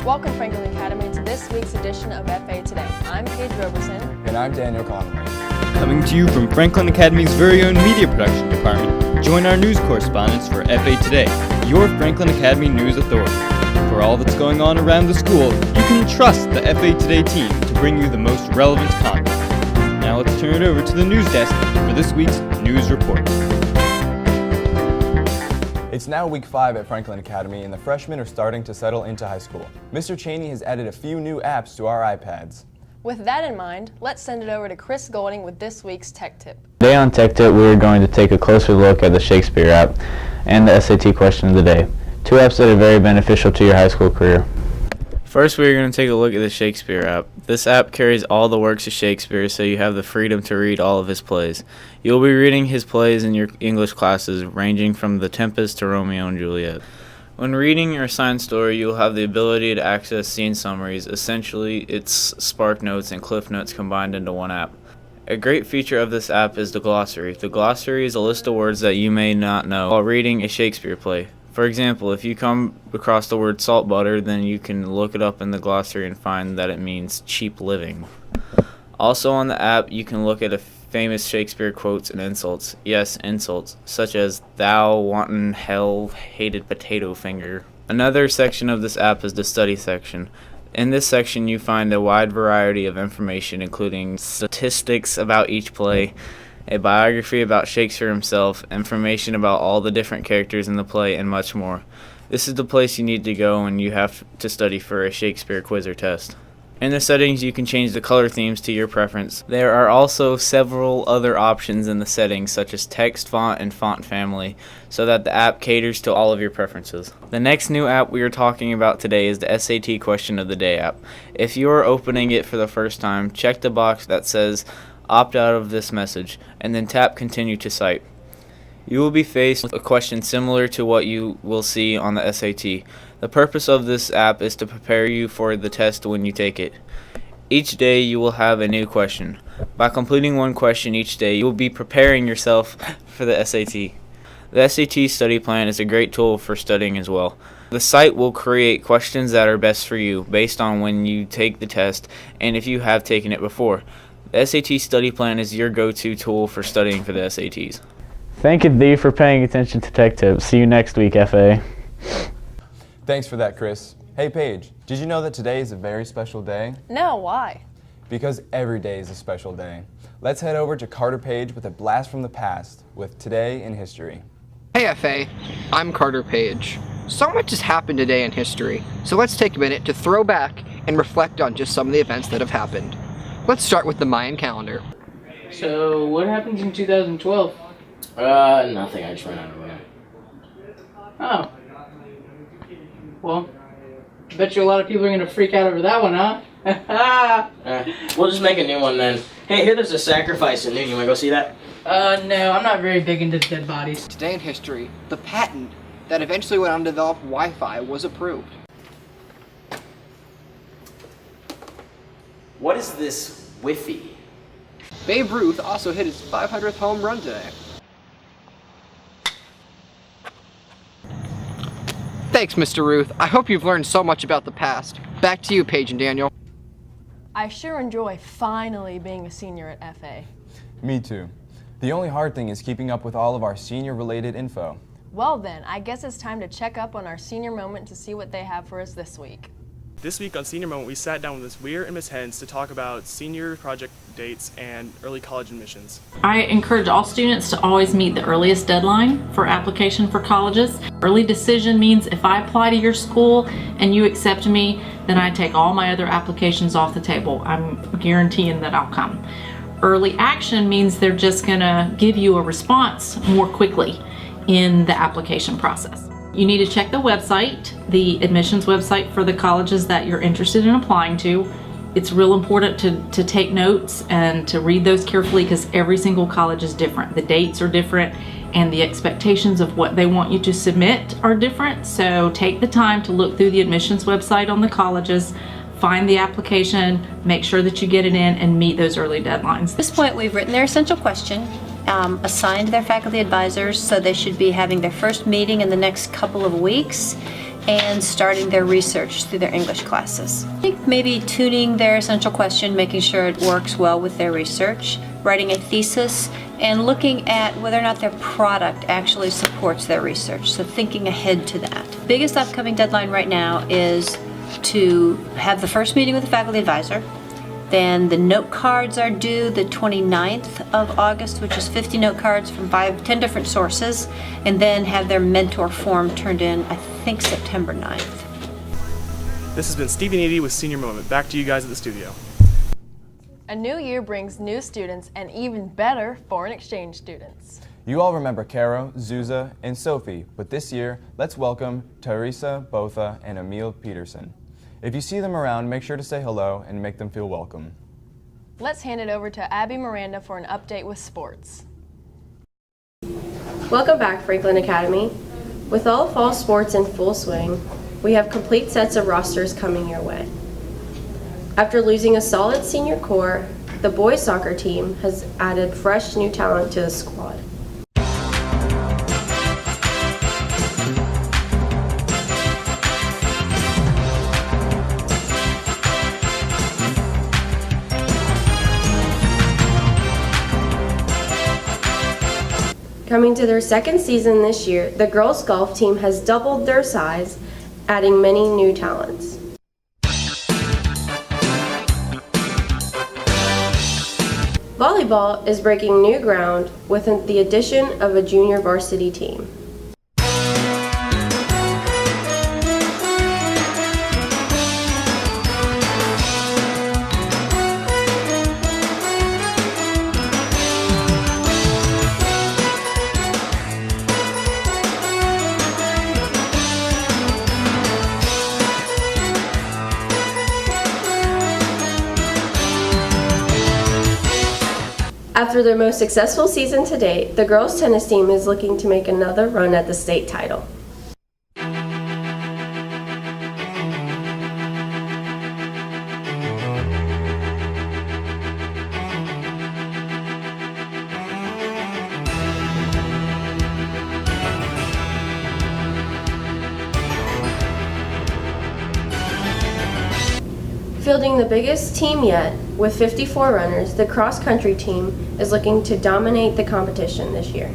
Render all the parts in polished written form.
Welcome, Franklin Academy, to this week's edition of FA Today. I'm Paige Roberson. And I'm Daniel Conway. Coming to you from Franklin Academy's very own media production department, join our news correspondents for FA Today, your Franklin Academy news authority. For all that's going on around the school, you can trust the FA Today team to bring you the most relevant content. Now let's turn it over to the news desk for this week's news report. It's now week 5 at Franklin Academy and the freshmen are starting to settle into high school. Mr. Cheney has added a few new apps to our iPads. With that in mind, let's send it over to Chris Golding with this week's Tech Tip. Today on Tech Tip, we are going to take a closer look at the Shakespeare app and the SAT question of the day. Two apps that are very beneficial to your high school career. First, we're going to take a look at the Shakespeare app. This app carries all the works of Shakespeare, so you have the freedom to read all of his plays. You'll be reading his plays in your English classes, ranging from The Tempest to Romeo and Juliet. When reading your assigned story, you'll have the ability to access scene summaries. Essentially, it's Spark Notes and Cliff Notes combined into one app. A great feature of this app is the glossary. The glossary is a list of words that you may not know while reading a Shakespeare play. For example, if you come across the word salt butter, then you can look it up in the glossary and find that it means cheap living. Also on the app, you can look at a famous Shakespeare quotes and insults. Yes, insults, such as "thou wanton hell-hated potato finger." Another section of this app is the study section. In this section, you find a wide variety of information, including statistics about each play, a biography about Shakespeare himself, information about all the different characters in the play, and much more. This is the place you need to go when you have to study for a Shakespeare quiz or test. In the settings, you can change the color themes to your preference. There are also several other options in the settings, such as text, font, and font family, so that the app caters to all of your preferences. The next new app we are talking about today is the SAT Question of the Day app. If you are opening it for the first time, check the box that says "Opt out of this message," and then tap Continue to Cite. You will be faced with a question similar to what you will see on the SAT. The purpose of this app is to prepare you for the test when you take it. Each day you will have a new question. By completing one question each day, you will be preparing yourself for the SAT. The SAT study plan is a great tool for studying as well. The site will create questions that are best for you based on when you take the test and if you have taken it before. The SAT study plan is your go-to tool for studying for the SATs. Thank you, Dee, for paying attention to Tech Tip. See you next week, FA. Thanks for that, Chris. Hey, Paige, did you know that today is a very special day? No, why? Because every day is a special day. Let's head over to Carter Page with a blast from the past with Today in History. Hey FA, I'm Carter Page. So much has happened today in history, so let's take a minute to throw back and reflect on just some of the events that have happened. Let's start with the Mayan calendar. So, what happens in 2012? Nothing. I just ran out of room. Oh. Well, I bet you a lot of people are going to freak out over that one, huh? We'll just make a new one then. Hey, here there's a sacrifice in there. You want to go see that? No, I'm not very big into dead bodies. Today in history, the patent that eventually went on to develop Wi-Fi was approved. What is this Wi-Fi? Babe Ruth also hit his 500th home run today. Thanks, Mr. Ruth. I hope you've learned so much about the past. Back to you, Paige and Daniel. I sure enjoy finally being a senior at FA. Me too. The only hard thing is keeping up with all of our senior-related info. Well then, I guess it's time to check up on our senior moment to see what they have for us this week. This week on Senior Moment, we sat down with Ms. Weir and Ms. Hens to talk about senior project dates and early college admissions. I encourage all students to always meet the earliest deadline for application for colleges. Early decision means if I apply to your school and you accept me, then I take all my other applications off the table. I'm guaranteeing that I'll come. Early action means they're just gonna give you a response more quickly in the application process. You need to check the website, the admissions website for the colleges that you're interested in applying to. It's real important to take notes and to read those carefully because every single college is different. The dates are different and the expectations of what they want you to submit are different. So take the time to look through the admissions website on the colleges, find the application, make sure that you get it in and meet those early deadlines. At this point, we've written their essential question, assigned their faculty advisors, so they should be having their first meeting in the next couple of weeks. and starting their research through their English classes. I think maybe tuning their essential question, making sure it works well with their research, writing a thesis, and looking at whether or not their product actually supports their research. So thinking ahead to that. Biggest upcoming deadline right now is to have the first meeting with the faculty advisor. Then the note cards are due the 29th of August, which is 50 note cards from 10 different sources, and then have their mentor form turned in, I think, September 9th. This has been Stevie and Edie with Senior Moment. Back to you guys at the studio. A new year brings new students and even better foreign exchange students. You all remember Caro, Zuza, and Sophie, but this year, let's welcome Teresa, Botha, and Emil Peterson. If you see them around, make sure to say hello and make them feel welcome. Let's hand it over to Abby Miranda for an update with sports. Welcome back, Franklin Academy. With all fall sports in full swing, we have complete sets of rosters coming your way. After losing a solid senior core, the boys soccer team has added fresh new talent to the squad. Coming to their second season this year, the girls' golf team has doubled their size, adding many new talents. Volleyball is breaking new ground with the addition of a junior varsity team. After their most successful season to date, the girls' tennis team is looking to make another run at the state title. Fielding the biggest team yet, with 54 runners, the cross-country team is looking to dominate the competition this year.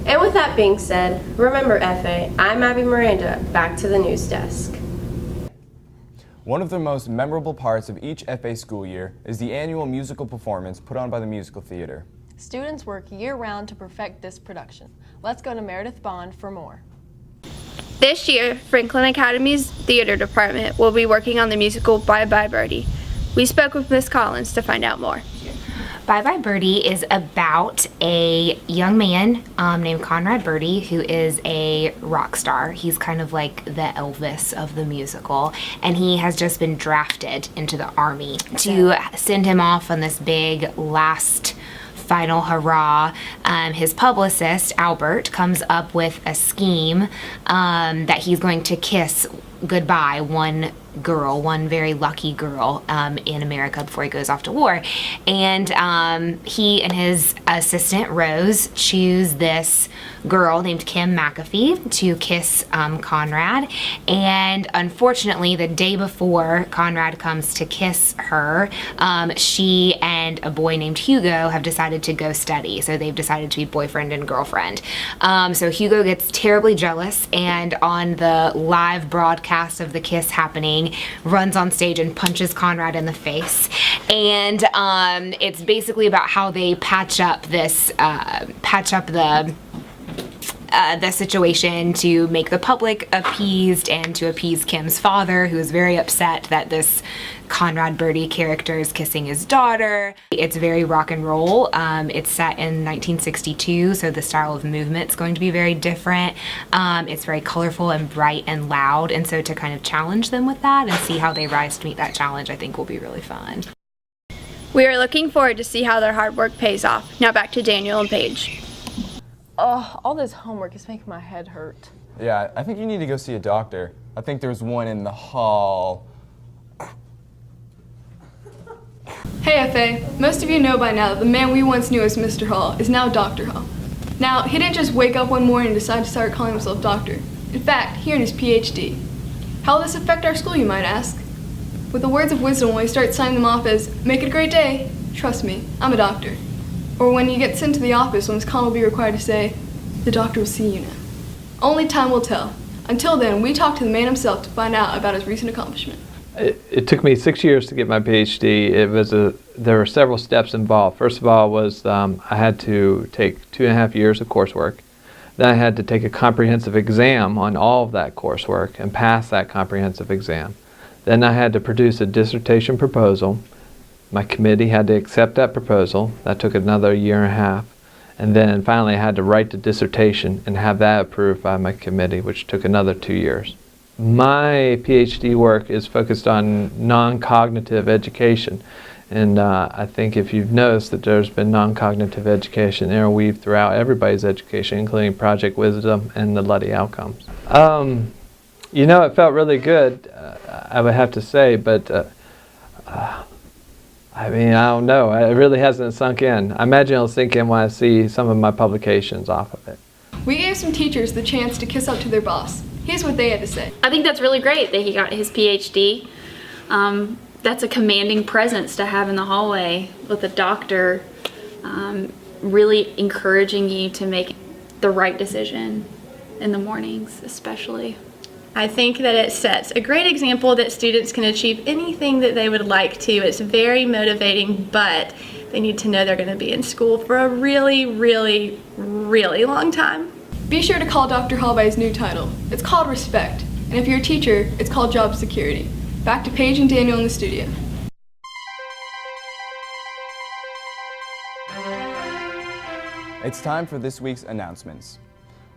And with that being said, remember FA, I'm Abby Miranda, back to the news desk. One of the most memorable parts of each FA school year is the annual musical performance put on by the musical theater. Students work year-round to perfect this production. Let's go to Meredith Bond for more. This year, Franklin Academy's theater department will be working on the musical Bye Bye Birdie. We spoke with Miss Collins to find out more. Bye Bye Birdie is about a young man named Conrad Birdie who is a rock star. He's kind of like the Elvis of the musical, and he has just been drafted into the Army to send him off on this big last final hurrah. His publicist, Albert, comes up with a scheme that he's going to kiss goodbye one very lucky girl in America before he goes off to war. And he and his assistant, Rose, choose this girl named Kim McAfee to kiss Conrad. And unfortunately, the day before Conrad comes to kiss her, she and a boy named Hugo have decided to go study. So they've decided to be boyfriend and girlfriend. So Hugo gets terribly jealous, and on the live broadcast of the kiss happening, runs on stage and punches Conrad in the face. And it's basically about how they patch up the the situation to make the public appeased and to appease Kim's father, who is very upset that this Conrad Birdie character is kissing his daughter. It's very rock and roll. It's set in 1962, so the style of movement's going to be very different. It's very colorful and bright and loud, and so to kind of challenge them with that and see how they rise to meet that challenge, I think will be really fun. We are looking forward to see how their hard work pays off. Now back to Daniel and Paige. Oh, all this homework is making my head hurt. Yeah, I think you need to go see a doctor. I think there's one in the hall. Hey FA, most of you know by now that the man we once knew as Mr. Hall is now Dr. Hall. Now, he didn't just wake up one morning and decide to start calling himself doctor. In fact, he earned his PhD. How will this affect our school, you might ask? With the words of wisdom when we start signing them off as, make it a great day, trust me, I'm a doctor. Or when he gets into the office when his con will be required to say, the doctor will see you now. Only time will tell. Until then, we talk to the man himself to find out about his recent accomplishment. It took me 6 years to get my PhD. There were several steps involved. First of all was I had to take 2.5 years of coursework. Then I had to take a comprehensive exam on all of that coursework and pass that comprehensive exam. Then I had to produce a dissertation proposal. My committee had to accept that proposal. That took another 1.5 years. And then finally I had to write the dissertation and have that approved by my committee, which took another 2 years. My PhD work is focused on non-cognitive education, and I think if you've noticed that there's been non-cognitive education interweaved throughout everybody's education, including Project Wisdom and the Luddy outcomes. You know, it felt really good, I would have to say, but I mean, I don't know. It really hasn't sunk in. I imagine it'll sink in when I see some of my publications off of it. We gave some teachers the chance to kiss up to their boss. Here's what they had to say. I think that's really great that he got his PhD. That's a commanding presence to have in the hallway with a doctor really encouraging you to make the right decision in the mornings, especially. I think that it sets a great example that students can achieve anything that they would like to. It's very motivating, but they need to know they're going to be in school for a really, really, really long time. Be sure to call Dr. Hall by his new title. It's called respect. And if you're a teacher, it's called job security. Back to Paige and Daniel in the studio. It's time for this week's announcements.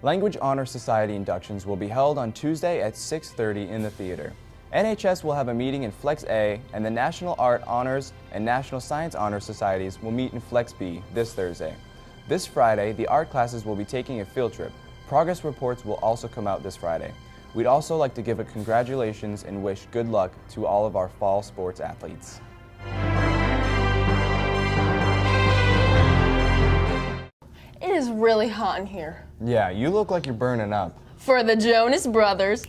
Language Honor Society inductions will be held on Tuesday at 6:30 in the theater. NHS will have a meeting in Flex A, and the National Art Honors and National Science Honor Societies will meet in Flex B this Thursday. This Friday, the art classes will be taking a field trip. Progress reports will also come out this Friday. We'd also like to give a congratulations and wish good luck to all of our fall sports athletes. It is really hot in here. Yeah, you look like you're burning up. For the Jonas Brothers.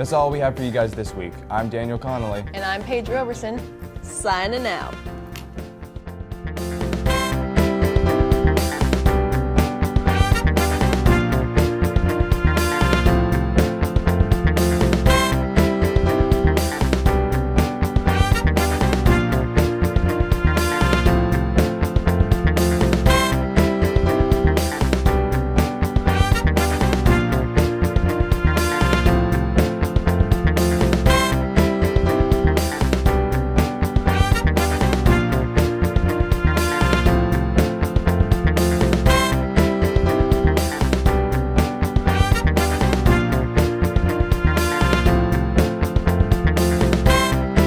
That's all we have for you guys this week. I'm Daniel Connolly. And I'm Paige Roberson, signing out.